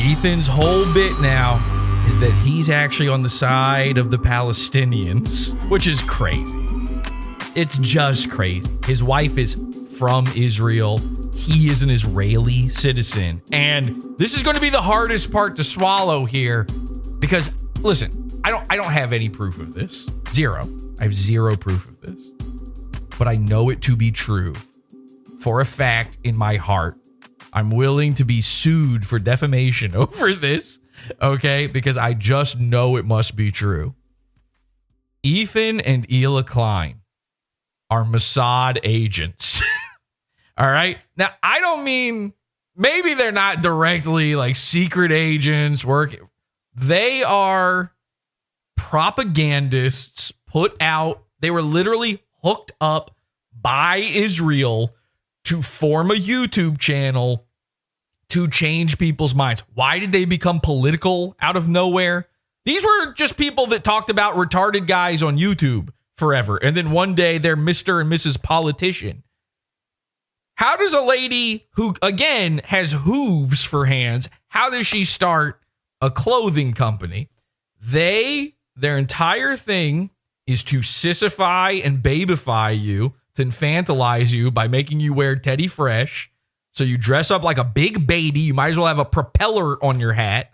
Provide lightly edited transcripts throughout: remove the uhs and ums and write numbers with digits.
Ethan's whole bit now is that he's actually on the side of the Palestinians, which is crazy. It's just crazy. His wife is from Israel. He is an Israeli citizen. And this is going to be the hardest part to swallow here because, listen, I don't have any proof of this. Zero. I have zero proof of this. But I know it to be true. For a fact in my heart. I'm willing to be sued for defamation over this, okay? Because I just know it must be true. Ethan and Hila Klein are Mossad agents. All right? Now, I don't mean, maybe they're not directly like secret agents working. They are propagandists put out. They were literally hooked up by Israel to form a YouTube channel to change people's minds. Why did they become political out of nowhere? These were just people that talked about retarded guys on YouTube forever. And then one day they're Mr. and Mrs. Politician. How does a lady who, again, has hooves for hands, how does she start a clothing company? Their entire thing is to sissify and babyfy you, to infantilize you by making you wear Teddy Fresh. So you dress up like a big baby. You might as well have a propeller on your hat,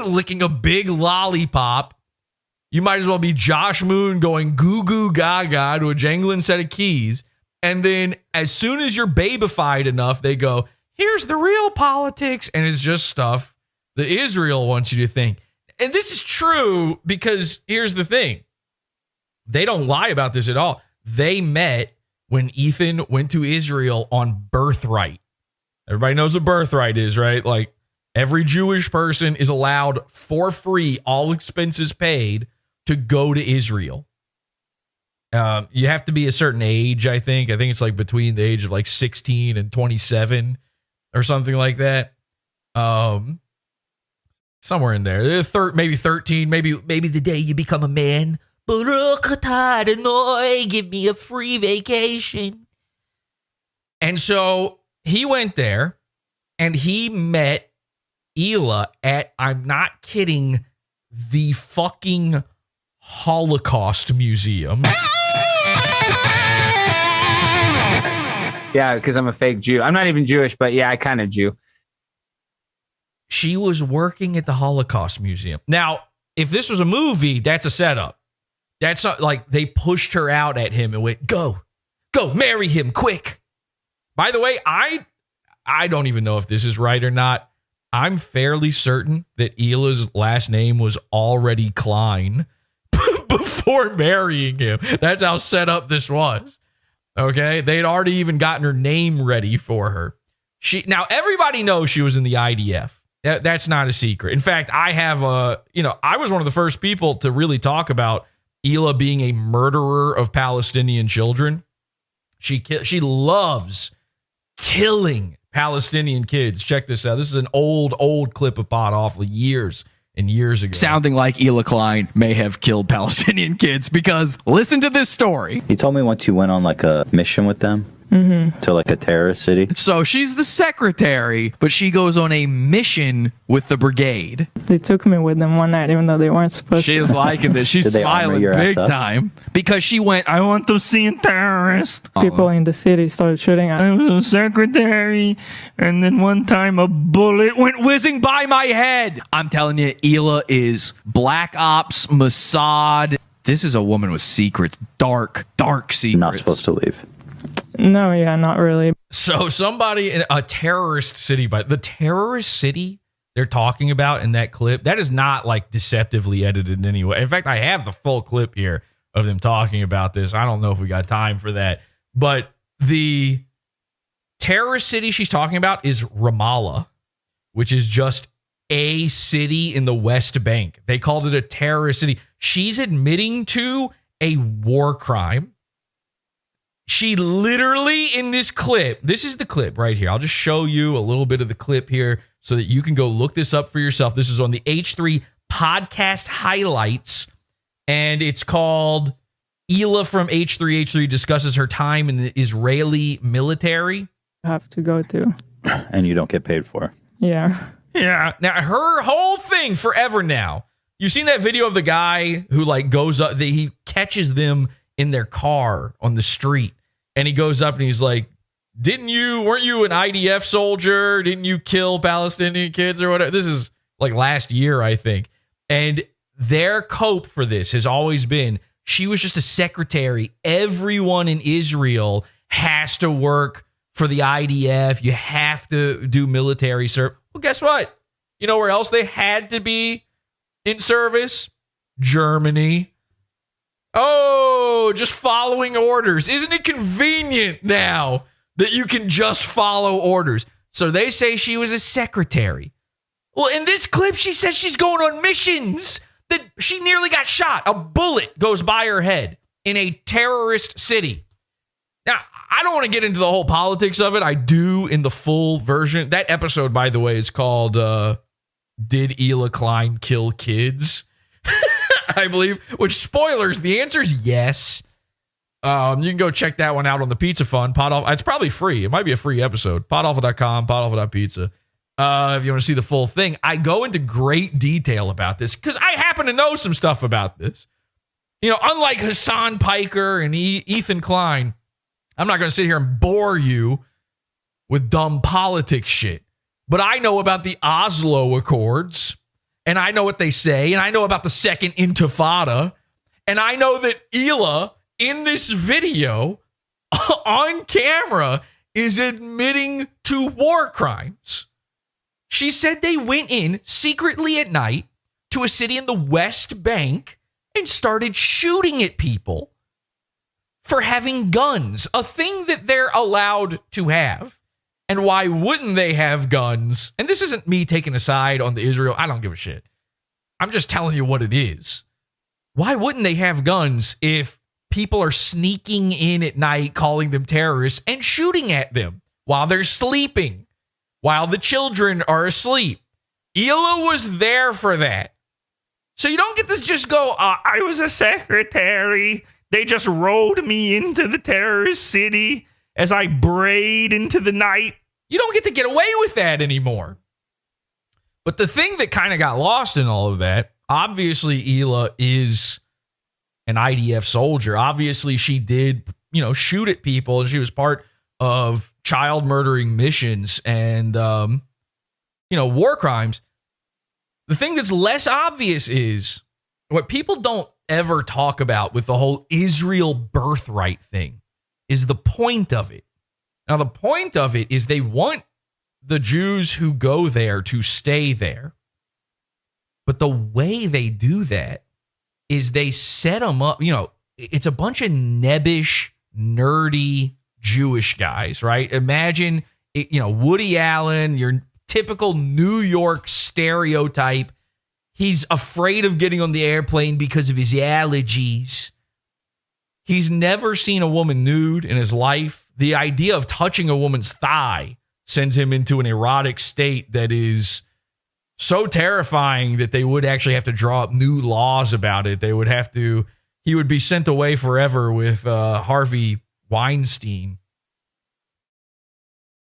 licking a big lollipop. You might as well be Josh Moon going goo goo gaga to a jangling set of keys. And then as soon as you're babyfied enough, they go, here's the real politics. And it's just stuff that Israel wants you to think. And this is true because here's the thing. They don't lie about this at all. They met when Ethan went to Israel on birthright. Everybody knows what birthright is, right? Like every Jewish person is allowed for free, all expenses paid, to go to Israel. You have to be a certain age, I think. I think it's like between the age of like 16 and 27 or something like that. Somewhere in there. Maybe 13, maybe the day you become a man. Baruch atah Adonai, give me a free vacation. And so he went there and he met Hila at, I'm not kidding, the fucking Holocaust Museum. Yeah, because I'm a fake Jew. I'm not even Jewish, but yeah, I kind of Jew. She was working at the Holocaust Museum. Now, if this was a movie, that's a setup. That's not like they pushed her out at him and went, go, marry him quick. By the way, I don't even know if this is right or not. I'm fairly certain that Hila's last name was already Klein before marrying him. That's how set up this was. Okay. They'd already even gotten her name ready for her. Now everybody knows she was in the IDF. That's not a secret. In fact, I was one of the first people to really talk about Hila being a murderer of Palestinian children. She loves killing Palestinian kids. Check this out. This is an old clip of PODAWFUL years and years ago. Sounding like Hila Klein may have killed Palestinian kids, because listen to this story. You told me once you went on like a mission with them. To like a terrorist city. So she's the secretary, but she goes on a mission with the brigade. They took me with them one night, even though they weren't supposed to. She's liking this. She's smiling big time because she went, I want to see a terrorist. People in the city started shooting at me. I was a secretary, and then one time a bullet went whizzing by my head. I'm telling you, Hila is Black Ops, Mossad. This is a woman with secrets, dark secrets. Not supposed to leave. No, yeah, not really. So somebody in a terrorist city, but the terrorist city they're talking about in that clip, that is not like deceptively edited in any way. In fact, I have the full clip here of them talking about this. I don't know if we got time for that, but the terrorist city she's talking about is Ramallah, which is just a city in the West Bank. They called it a terrorist city. She's admitting to a war crime. She literally, in this clip, this is the clip right here. I'll just show you a little bit of the clip here so that you can go look this up for yourself. This is on the H3 podcast highlights, and it's called Hila from H3. H3 discusses her time in the Israeli military. Have to go to. And you don't get paid for. Yeah. Yeah. Now, her whole thing forever now. You've seen that video of the guy who like goes up, he catches them in their car on the street. And he goes up and he's like, weren't you an IDF soldier? Didn't you kill Palestinian kids or whatever? This is like last year, I think. And their cope for this has always been, she was just a secretary. Everyone in Israel has to work for the IDF. You have to do military service. Well, guess what? You know where else they had to be in service? Germany. Oh, just following orders. Isn't it convenient now that you can just follow orders? So they say she was a secretary. Well, in this clip, she says she's going on missions, that she nearly got shot. A bullet goes by her head in a terrorist city. Now, I don't want to get into the whole politics of it. I do in the full version. That episode, by the way, is called Did Hila Klein Kill Kids? I believe. Which, spoilers, the answer is yes. You can go check that one out on the Pizza Fund. It's probably free. It might be a free episode. PODAWFUL.com, PODAWFUL.pizza. If you want to see the full thing, I go into great detail about this because I happen to know some stuff about this. You know, unlike Hassan Piker and Ethan Klein, I'm not going to sit here and bore you with dumb politics shit. But I know about the Oslo Accords, and I know what they say, and I know about the Second Intifada, and I know that Hila, in this video, on camera, is admitting to war crimes. She said they went in secretly at night to a city in the West Bank and started shooting at people for having guns, a thing that they're allowed to have. And why wouldn't they have guns? And this isn't me taking a side on the Israel. I don't give a shit. I'm just telling you what it is. Why wouldn't they have guns if people are sneaking in at night, calling them terrorists, and shooting at them while they're sleeping, while the children are asleep? Hila was there for that. So you don't get to just go, I was a secretary. They just rode me into the terrorist city as I brayed into the night. You don't get to get away with that anymore. But the thing that kind of got lost in all of that, obviously Hila is an IDF soldier. Obviously she did, shoot at people, and she was part of child murdering missions and, war crimes. The thing that's less obvious is what people don't ever talk about with the whole Israel birthright thing is the point of it. Now, the point of it is they want the Jews who go there to stay there. But the way they do that is they set them up, it's a bunch of nebbish, nerdy Jewish guys, right? Imagine, Woody Allen, your typical New York stereotype. He's afraid of getting on the airplane because of his allergies. He's never seen a woman nude in his life. The idea of touching a woman's thigh sends him into an erotic state that is so terrifying that they would actually have to draw up new laws about it. He would be sent away forever with Harvey Weinstein.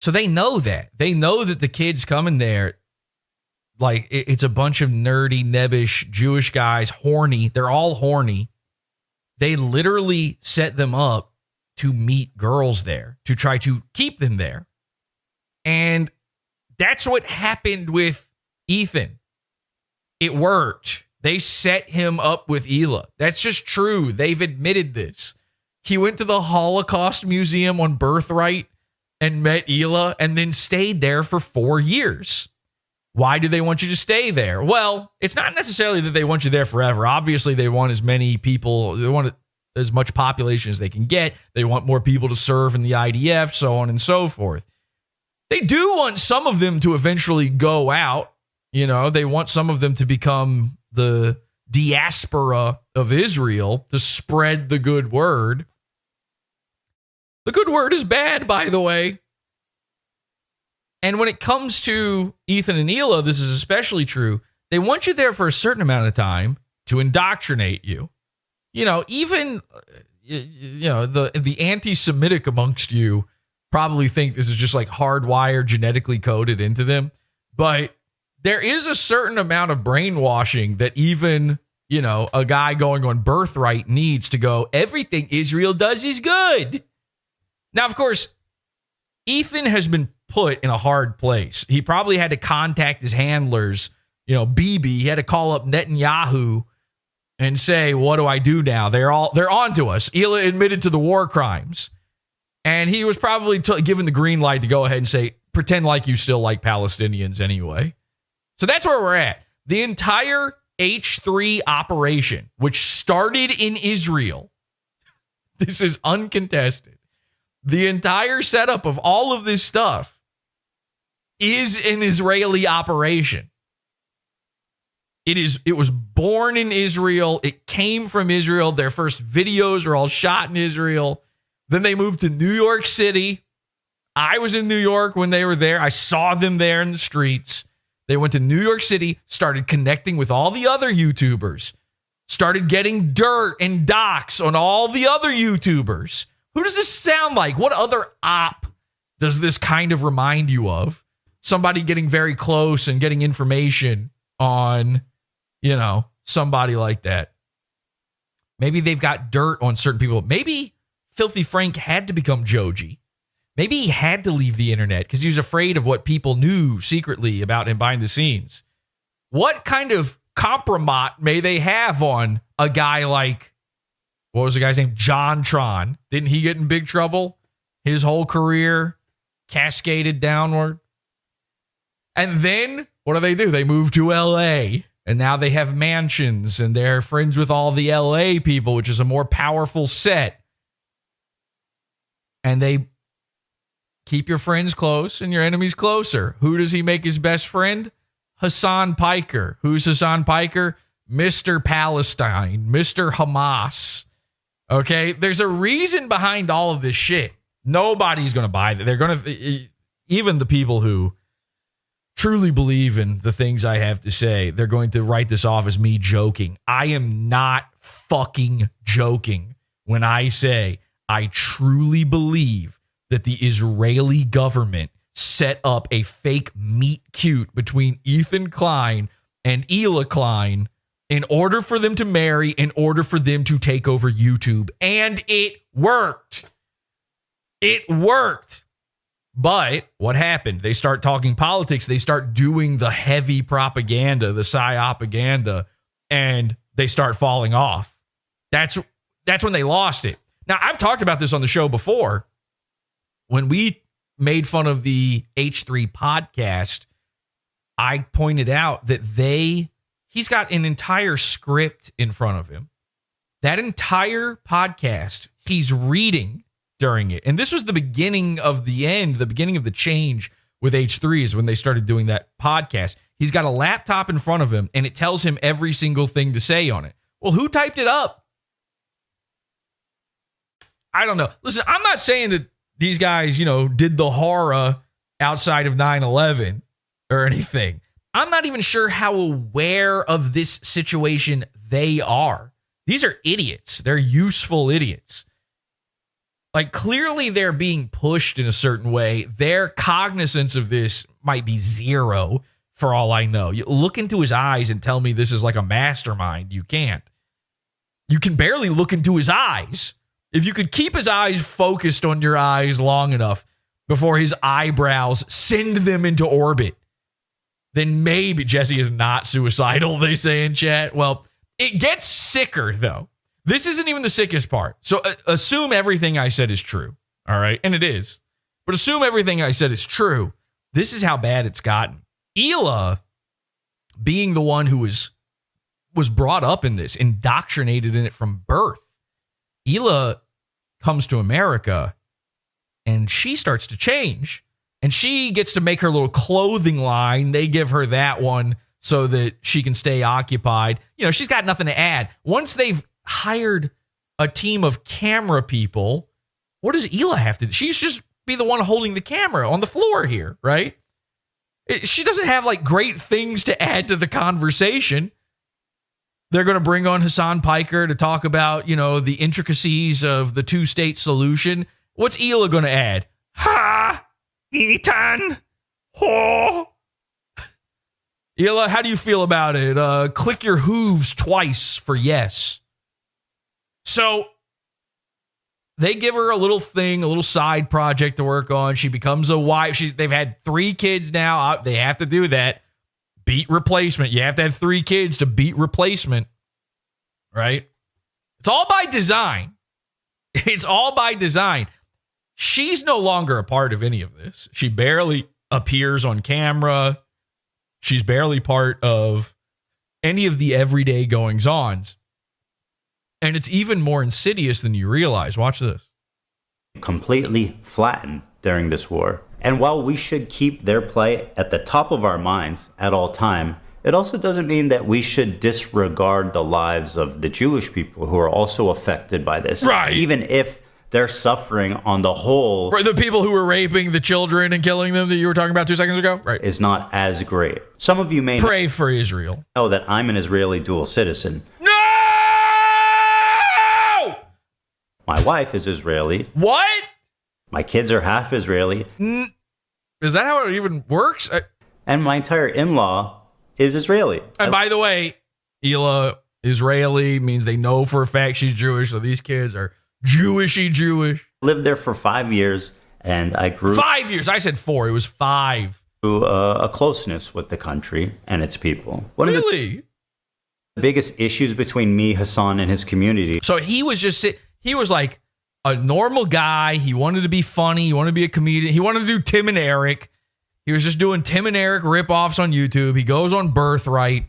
So they know that. They know that the kids coming there, like, it's a bunch of nerdy, nebbish Jewish guys, horny. They're all horny. They literally set them up to meet girls there, to try to keep them there. And that's what happened with Ethan. It worked. They set him up with Hila. That's just true. They've admitted this. He went to the Holocaust Museum on Birthright and met Hila and then stayed there for 4 years. Why do they want you to stay there? Well, it's not necessarily that they want you there forever. Obviously, they want as many people, they want as much population as they can get. They want more people to serve in the IDF, so on and so forth. They do want some of them to eventually go out. They want some of them to become the diaspora of Israel, to spread the good word. The good word is bad, by the way. And when it comes to Ethan and Hila, this is especially true. They want you there for a certain amount of time to indoctrinate you. Even the anti-Semitic amongst you probably think this is just like hardwired, genetically coded into them. But there is a certain amount of brainwashing that even, you know, a guy going on Birthright needs to go, everything Israel does is good. Now, of course, Ethan has been put in a hard place. He probably had to contact his handlers, you know, Bibi. He had to call up Netanyahu and say, what do I do now? They're on to us. Hila admitted to the war crimes. And he was probably given the green light to go ahead and say, pretend like you still like Palestinians anyway. So that's where we're at. The entire H3 operation, which started in Israel, this is uncontested. The entire setup of all of this stuff is an Israeli operation. It was born in Israel. It came from Israel. Their first videos were all shot in Israel. Then they moved to New York City. I was in New York when they were there. I saw them there in the streets. They went to New York City, started connecting with all the other YouTubers, started getting dirt and docs on all the other YouTubers. Who does this sound like? What other op does this kind of remind you of? Somebody getting very close and getting information on, you know, somebody like that. Maybe they've got dirt on certain people. Maybe Filthy Frank had to become Joji. Maybe he had to leave the internet because he was afraid of what people knew secretly about him behind the scenes. What kind of compromat may they have on a guy like, what was the guy's name? John Tron. Didn't he get in big trouble? His whole career cascaded downward. And then what do? They move to LA. And now they have mansions and they're friends with all the LA people, which is a more powerful set. And they keep your friends close and your enemies closer. Who does he make his best friend? Hassan Piker. Who's Hassan Piker? Mr. Palestine, Mr. Hamas. Okay, there's a reason behind all of this shit. Nobody's going to buy that. They're going to, even the people who truly believe in the things I have to say, they're going to write this off as me joking. I am not fucking joking when I say I truly believe that the Israeli government set up a fake meet cute between Ethan Klein and Hila Klein in order for them to marry, in order for them to take over YouTube. And it worked. It worked. But what happened? They start talking politics. They start doing the heavy propaganda, the psy-opaganda, and they start falling off. That's when they lost it. Now, I've talked about this on the show before. When we made fun of the H3 podcast, I pointed out that he's got an entire script in front of him. That entire podcast, he's reading during it. And this was the beginning of the end, the beginning of the change with H3 is when they started doing that podcast. He's got a laptop in front of him, and it tells him every single thing to say on it. Well, who typed it up? I don't know. Listen, I'm not saying that these guys, you know, did the horror outside of 9/11 or anything. I'm not even sure how aware of this situation they are. These are idiots. They're useful idiots. Like, clearly they're being pushed in a certain way. Their cognizance of this might be zero for all I know. You look into his eyes and tell me this is like a mastermind. You can't. You can barely look into his eyes. If you could keep his eyes focused on your eyes long enough before his eyebrows send them into orbit, then maybe Jesse is not suicidal, they say in chat. Well, it gets sicker, though. This isn't even the sickest part. So assume everything I said is true, all right? And it is. But assume everything I said is true. This is how bad it's gotten. Hila, being the one who was brought up in this, indoctrinated in it from birth, Hila comes to America and she starts to change. And she gets to make her little clothing line. They give her that one so that she can stay occupied. You know, she's got nothing to add. Once they've hired a team of camera people, what does Hila have to do? She should just be the one holding the camera on the floor here, right? She doesn't have like great things to add to the conversation. They're going to bring on Hassan Piker to talk about, you know, the intricacies of the two-state solution. What's Hila going to add? Ha! Ethan! Ho! Hila, how do you feel about it? Click your hooves twice for yes. So they give her a little thing, a little side project to work on. She becomes a wife. They've had 3 kids now. They have to do that. Beat replacement. You have to have 3 kids to beat replacement. Right? It's all by design. It's all by design. She's no longer a part of any of this. She barely appears on camera. She's barely part of any of the everyday goings-ons. And it's even more insidious than you realize. Watch this. Completely flattened during this war. And while we should keep their plight at the top of our minds at all time, it also doesn't mean that we should disregard the lives of the Jewish people who are also affected by this. Right. Even if they're suffering on the whole. Right, the people who were raping the children and killing them that you were talking about 2 seconds ago? Right. Is not as great. Some of you may Pray for Israel. know that I'm an Israeli dual citizen. No! My wife is Israeli. What? My kids are half Israeli. Is that how it even works? And my entire in-law is Israeli. And by the way, Hila, Israeli, means they know for a fact she's Jewish, so these kids are Jewishy Jewish. Lived there for 5 years, and I grew 5 years. I said 4. It was 5. a closeness with the country and its people. One of Really? the biggest issues between me, Hassan, and his community So he was he was like a normal guy. He wanted to be funny. He wanted to be a comedian. He wanted to do Tim and Eric. He was just doing Tim and Eric ripoffs on YouTube. He goes on Birthright.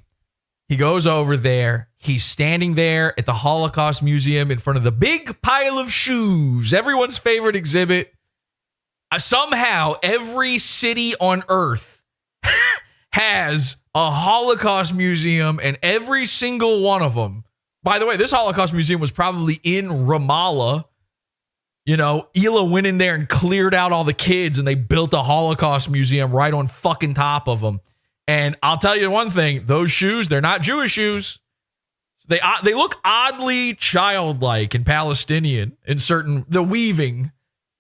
He goes over there. He's standing there at the Holocaust Museum in front of the big pile of shoes, everyone's favorite exhibit. Somehow, every city on Earth has a Holocaust Museum, and every single one of them. By the way, this Holocaust Museum was probably in Ramallah. You know, Hila went in there and cleared out all the kids, and they built a Holocaust Museum right on fucking top of them. And I'll tell you one thing, those shoes, they're not Jewish shoes. They look oddly childlike and Palestinian in the weaving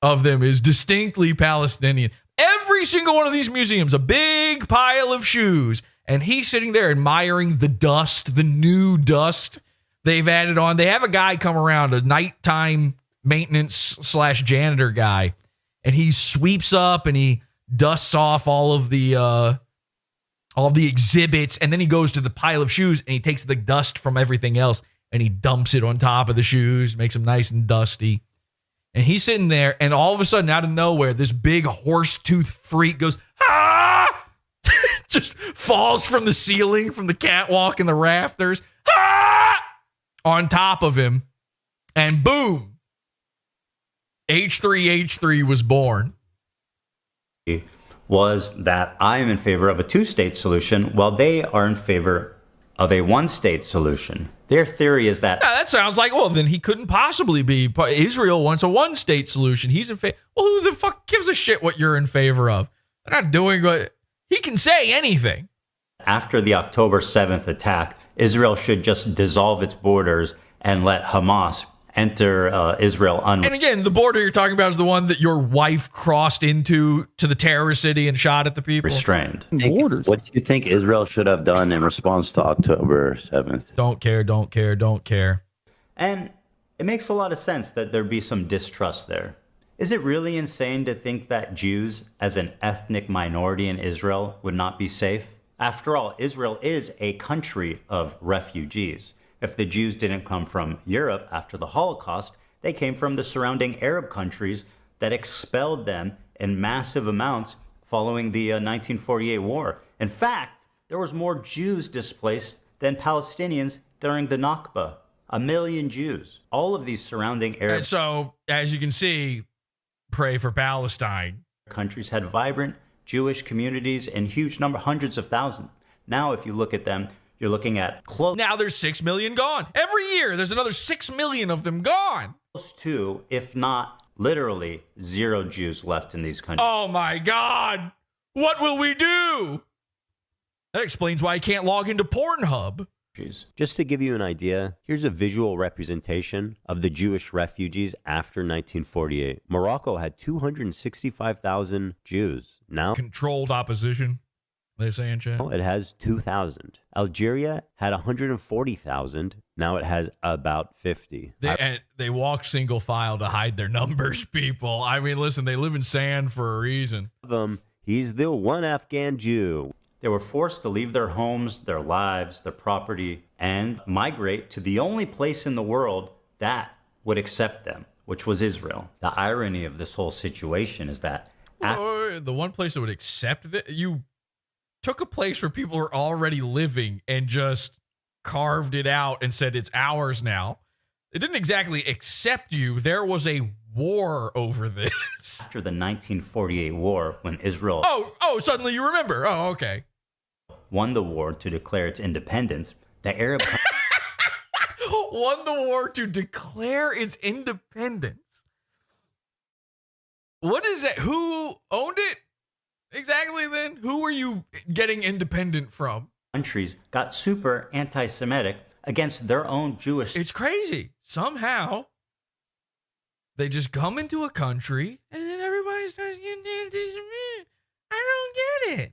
of them is distinctly Palestinian. Every single one of these museums, a big pile of shoes. And he's sitting there admiring the dust, the new dust they've added on. They have a guy come around, a nighttime maintenance / janitor guy. And he sweeps up and he dusts off all of the exhibits, and then he goes to the pile of shoes and he takes the dust from everything else and he dumps it on top of the shoes, makes them nice and dusty. And he's sitting there, and all of a sudden, out of nowhere, this big horse tooth freak goes, ah! Just falls from the ceiling, from the catwalk and the rafters, ah! On top of him. And boom, H3H3 was born. was that I am in favor of a 2-state solution while they are in favor of a 1-state solution. Their theory is that... Now, that sounds like, well, then he couldn't possibly be. Israel wants a 1-state solution. He's in favor. Well, who the fuck gives a shit what you're in favor of? They're not doing what... He can say anything. After the October 7th attack, Israel should just dissolve its borders and let Hamas enter Israel And again, the border you're talking about is the one that your wife crossed to the terrorist city and shot at the people. restrained. Borders. What do you think Israel should have done in response to October 7th? Don't care, don't care, don't care. And it makes a lot of sense that there be some distrust there. Is it really insane to think that Jews, as an ethnic minority in Israel, would not be safe? After all, Israel is a country of refugees. If the Jews didn't come from Europe after the Holocaust, they came from the surrounding Arab countries that expelled them in massive amounts following the 1948 war. In fact, there was more Jews displaced than Palestinians during the Nakba. 1 million Jews. All of these surrounding Arab And so, as you can see, pray for Palestine. countries had vibrant Jewish communities in huge number, hundreds of thousands. Now, if you look at them, you're looking at close Now there's 6 million gone. Every year, there's another 6 million of them gone. to, if not literally, 0 Jews left in these countries. Oh my God. What will we do? That explains why I can't log into Pornhub. Just to give you an idea, here's a visual representation of the Jewish refugees after 1948. Morocco had 265,000 Jews. Now, Controlled opposition. They're saying, chat. It has 2,000. Algeria had 140,000. Now it has about 50. They walk single file to hide their numbers, people. I mean, listen, they live in sand for a reason. He's the one Afghan Jew. They were forced to leave their homes, their lives, their property, and migrate to the only place in the world that would accept them, which was Israel. The irony of this whole situation is that the one place that would accept that, you took a place where people were already living and just carved it out and said it's ours now. It didn't exactly accept you. There was a war over this. After the 1948 war, when Israel suddenly you remember. Oh, okay. Won the war to declare its independence, the Arab won the war to declare its independence. What is that? Who owned it? Exactly then? Who were you getting independent from? Countries got super anti-Semitic against their own Jewish. It's crazy. Somehow, they just come into a country and then everybody starts getting anti-Semitic. I don't get it.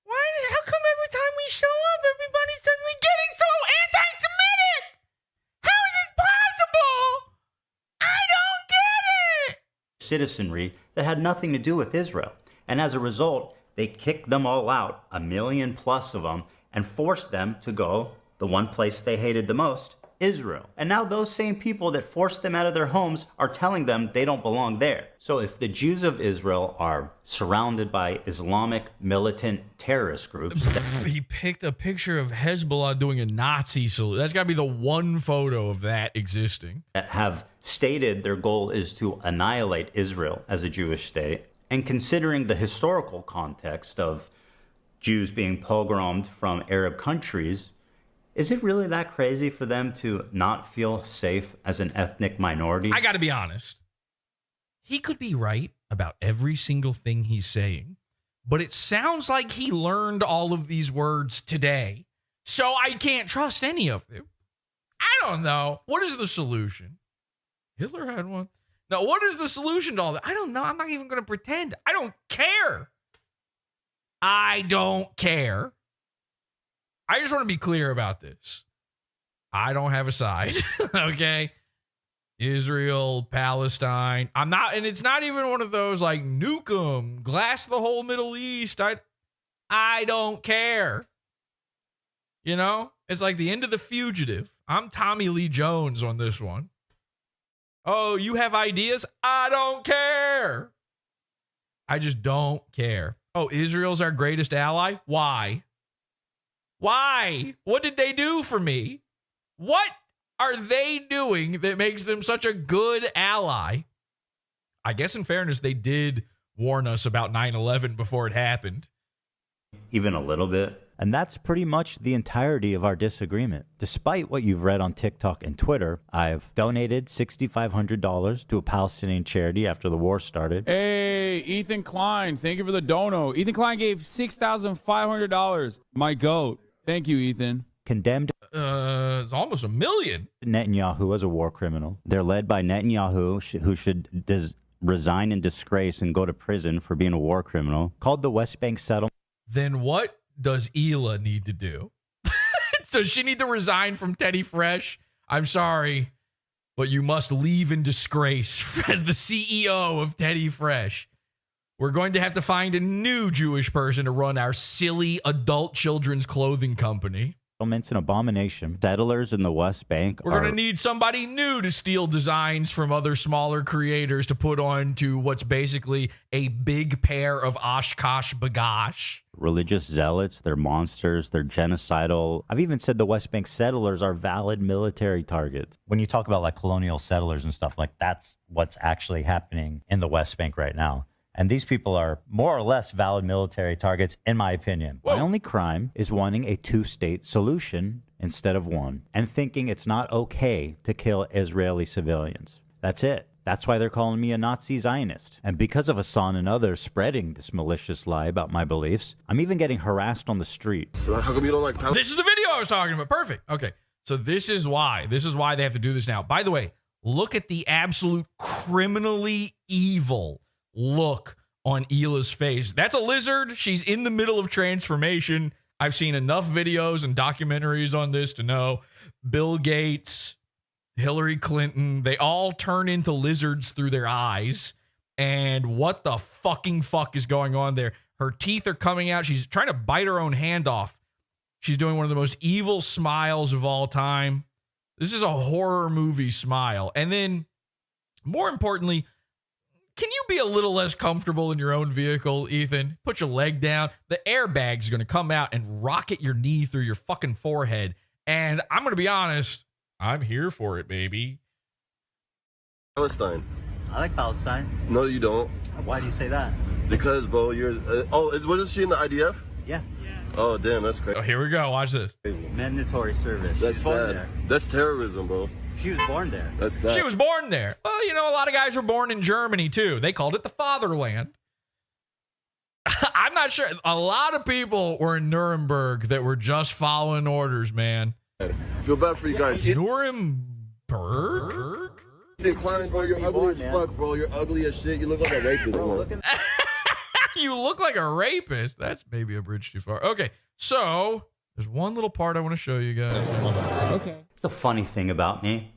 Why? How come every time we show up, everybody's suddenly getting so anti-Semitic? How is this possible? I don't get it. Citizenry that had nothing to do with Israel. And as a result, they kicked them all out, 1 million plus of them, and forced them to go the one place they hated the most, Israel. And now those same people that forced them out of their homes are telling them they don't belong there. So if the Jews of Israel are surrounded by Islamic militant terrorist groups... He picked a picture of Hezbollah doing a Nazi salute. That's got to be the one photo of that existing. ...that have stated their goal is to annihilate Israel as a Jewish state. And considering the historical context of Jews being pogromed from Arab countries, is it really that crazy for them to not feel safe as an ethnic minority? I got to be honest. He could be right about every single thing he's saying, but it sounds like he learned all of these words today, so I can't trust any of them. I don't know. What is the solution? Hitler had one. Now, what is the solution to all that? I don't know. I'm not even going to pretend. I don't care. I don't care. I just want to be clear about this. I don't have a side, okay? Israel, Palestine. I'm not, and it's not even one of those like nuke 'em, glass the whole Middle East. I don't care. You know? It's like the end of The Fugitive. I'm Tommy Lee Jones on this one. Oh, you have ideas? I don't care. I just don't care. Oh, Israel's our greatest ally? Why? Why? What did they do for me? What are they doing that makes them such a good ally? I guess in fairness, they did warn us about 9/11 before it happened. Even a little bit. And that's pretty much the entirety of our disagreement. Despite what you've read on TikTok and Twitter, I've donated $6,500 to a Palestinian charity after the war started. Hey, Ethan Klein, thank you for the dono. Ethan Klein gave $6,500. My goat. Thank you, Ethan. Condemned It's almost $1 million. Netanyahu as a war criminal. They're led by Netanyahu, who should resign in disgrace and go to prison for being a war criminal. Called the West Bank settlement. Then what does Hila need to do? Does she need to resign from Teddy Fresh? I'm sorry, but you must leave in disgrace as the CEO of Teddy Fresh. We're going to have to find a new Jewish person to run our silly adult children's clothing company. Settlements an abomination. Settlers in the West Bank We're going to need somebody new to steal designs from other smaller creators to put on to what's basically a big pair of Oshkosh B'gosh. religious zealots. They're monsters. They're genocidal. I've even said the West Bank settlers are valid military targets. When you talk about like colonial settlers and stuff, like that's what's actually happening in the West Bank right now. And these people are more or less valid military targets, in my opinion. My only crime is wanting a two-state solution instead of one, and thinking it's not okay to kill Israeli civilians. That's it. That's why they're calling me a Nazi Zionist. And because of Hassan and others spreading this malicious lie about my beliefs, I'm even getting harassed on the street. So how come you don't like Palestine? This is the video I was talking about. Perfect. Okay. So this is why. This is why they have to do this now. By the way, look at the absolute criminally evil look on Hila's face. That's a lizard. She's in the middle of transformation. I've seen enough videos and documentaries on this to know Bill Gates, Hillary Clinton, they all turn into lizards through their eyes. And what the fucking fuck is going on there? Her teeth are coming out. She's trying to bite her own hand off. She's doing one of the most evil smiles of all time. This is a horror movie smile. And then, more importantly, can you be a little less comfortable in your own vehicle, Ethan? Put your leg down. The airbag's going to come out and rocket your knee through your fucking forehead. And I'm going to be honest, I'm here for it, baby. Palestine. I like Palestine. No, you don't. Why do you say that? Because, bro, you're... wasn't she in the IDF? Yeah. Oh, damn, that's crazy. Oh, here we go. Watch this. Mandatory service. That's She was born sad. there. That's terrorism, bro. She was born there. That's sad. She was born there. Well, you know, a lot of guys were born in Germany, too. They called it the fatherland. I'm not sure. A lot of people were in Nuremberg that were just following orders, man. Feel bad for you guys. Nuremberg? Ethan Klein, bro, you're ugly as fuck, bro. You're ugly as shit. You look like a rapist, bro. You look like a rapist. That's maybe a bridge too far. Okay, so there's one little part I want to show you guys. Okay. The funny thing about me,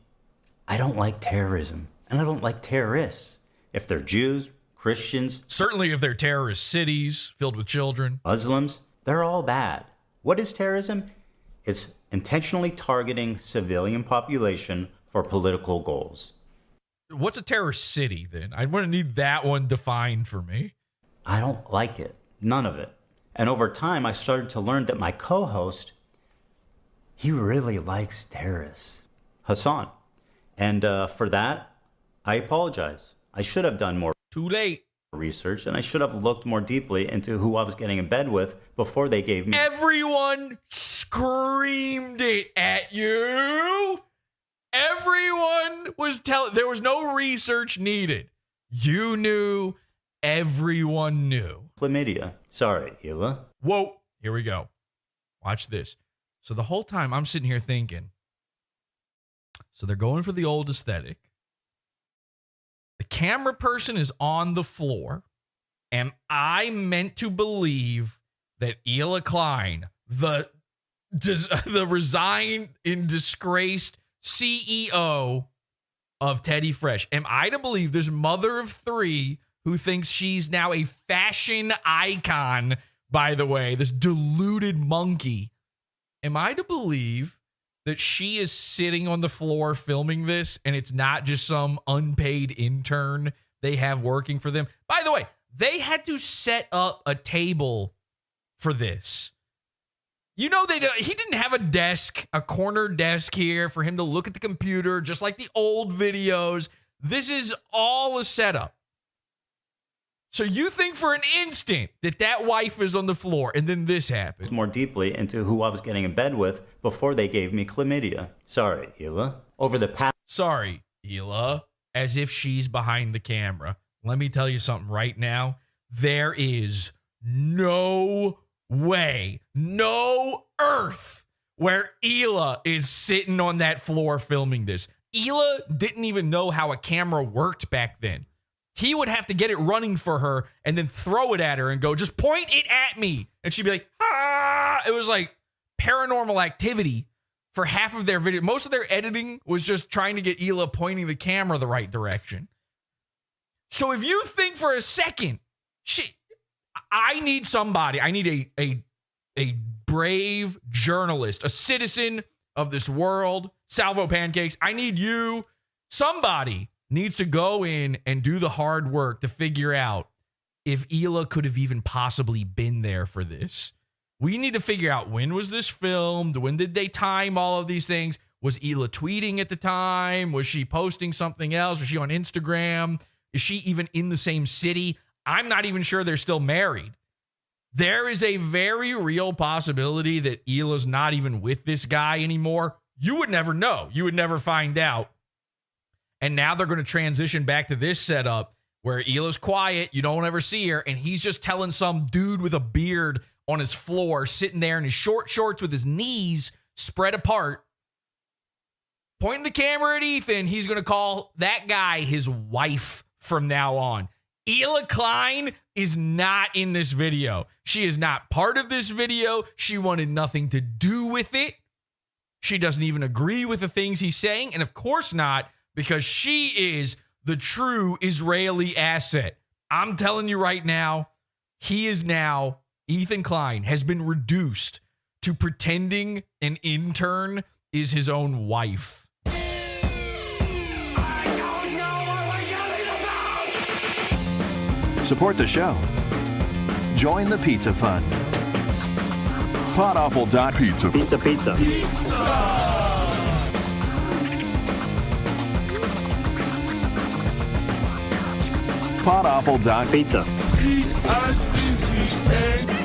I don't like terrorism, and I don't like terrorists. If they're Jews, Christians, Certainly if they're terrorist cities filled with children. Muslims, they're all bad. What is terrorism? It's intentionally targeting civilian population for political goals. What's a terrorist city, then? I want to need that one defined for me. I don't like it. None of it. And over time, I started to learn that my co-host, he really likes terrorists. Hassan. And for that, I apologize. I should have done more Too late. research, and I should have looked more deeply into who I was getting in bed with before they gave me... Everyone screamed it at you. Everyone was telling... There was no research needed. You knew. Everyone knew. Chlamydia. Sorry, Hila. Whoa. Here we go. Watch this. So the whole time I'm sitting here thinking, so they're going for the old aesthetic. The camera person is on the floor. Am I meant to believe that Hila Klein, the resigned and disgraced CEO of Teddy Fresh, am I to believe this mother of three who thinks she's now a fashion icon, by the way, this deluded monkey, am I to believe that she is sitting on the floor filming this and it's not just some unpaid intern they have working for them? By the way, they had to set up a table for this. You know, he didn't have a desk, a corner desk here for him to look at the computer, just like the old videos. This is all a setup. So you think for an instant that wife is on the floor and then this happened. More deeply into who I was getting in bed with before they gave me chlamydia. Sorry, Hila. Over the past... Sorry, Hila. As if she's behind the camera. Let me tell you something right now. There is no way, no earth where Hila is sitting on that floor filming this. Hila didn't even know how a camera worked back then. He would have to get it running for her and then throw it at her and go, just point it at me. And she'd be like, ah. It was like Paranormal Activity for half of their video. Most of their editing was just trying to get Hila pointing the camera the right direction. So if you think for a second, I need somebody. I need a brave journalist, a citizen of this world, Salvo Pancakes. I need you. Somebody needs to go in and do the hard work to figure out if Hila could have even possibly been there for this. We need to figure out, when was this filmed? When did they time all of these things? Was Hila tweeting at the time? Was she posting something else? Was she on Instagram? Is she even in the same city? I'm not even sure they're still married. There is a very real possibility that Hila's not even with this guy anymore. You would never know. You would never find out. And now they're going to transition back to this setup where Hila's quiet, you don't ever see her, and he's just telling some dude with a beard on his floor, sitting there in his short shorts with his knees spread apart, pointing the camera at Ethan. He's going to call that guy his wife from now on. Hila Klein is not in this video. She is not part of this video. She wanted nothing to do with it. She doesn't even agree with the things he's saying. And of course not, because she is the true Israeli asset. I'm telling you right now, Ethan Klein has been reduced to pretending an intern is his own wife. Support the show. Join the Pizza Fund. PODAWFUL.pizza. Pizza. PODAWFUL.pizza. Pizza.